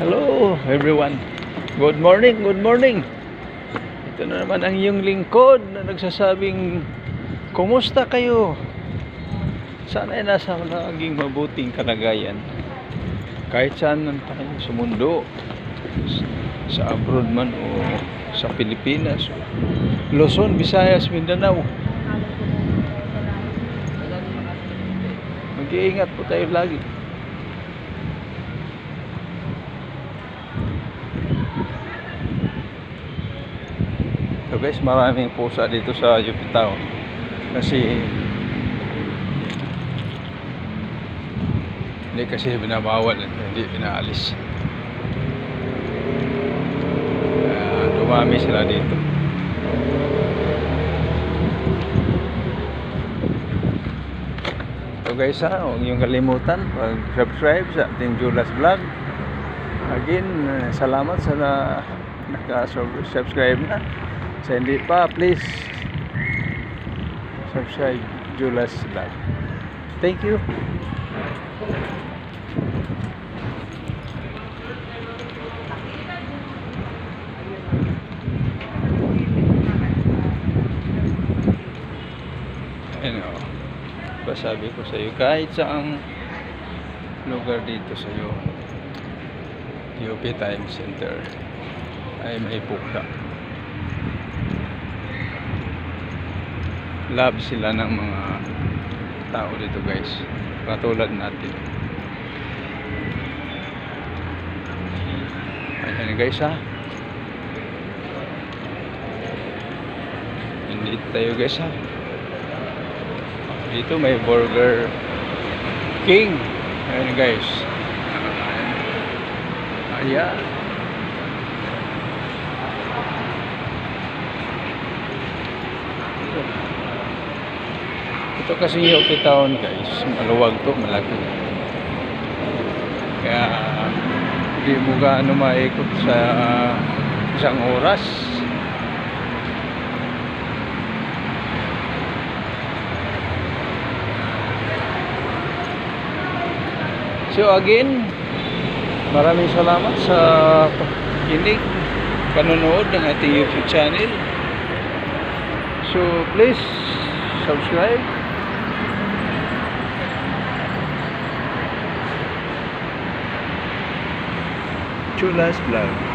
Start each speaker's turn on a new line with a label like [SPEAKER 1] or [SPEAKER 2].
[SPEAKER 1] Hello everyone. Good morning, good morning. Ito na naman ang iyong lingkod na nagsasabing kumusta kayo? Sana ay nasa naging mabuting kalagayan. Kahit saan man tayo sa mundo, sa abroad man o sa Pilipinas, Luzon, Visayas, Mindanao. Mag-iingat po tayo lagi. So guys, maraming pusa dito sa Yupitao kasi binabawal at hindi pinaalis. Dumami sila dito. So guys, huwag niyong kalimutan mag-subscribe sa ating Julas Vlog. Again, salamat sa naka-subscribe na. Sa hindi pa, please subscribe Julas Vlog. Thank you. Sabi ko sa iyo, kahit saang lugar dito sa iyo, UP Time Center ay may pusa. Love sila ng mga tao dito guys, katulad natin. Ayan guys hindi tayo guys dito may Burger King. Ayan guys, ayan. Ito kasi yung Town guys, maluwag to, malaki. Kaya hindi mo gaano maikot sa isang oras. So again, maraming salamat sa pakikinig, panonood ng ating YouTube channel. So please subscribe. Julas Vlog.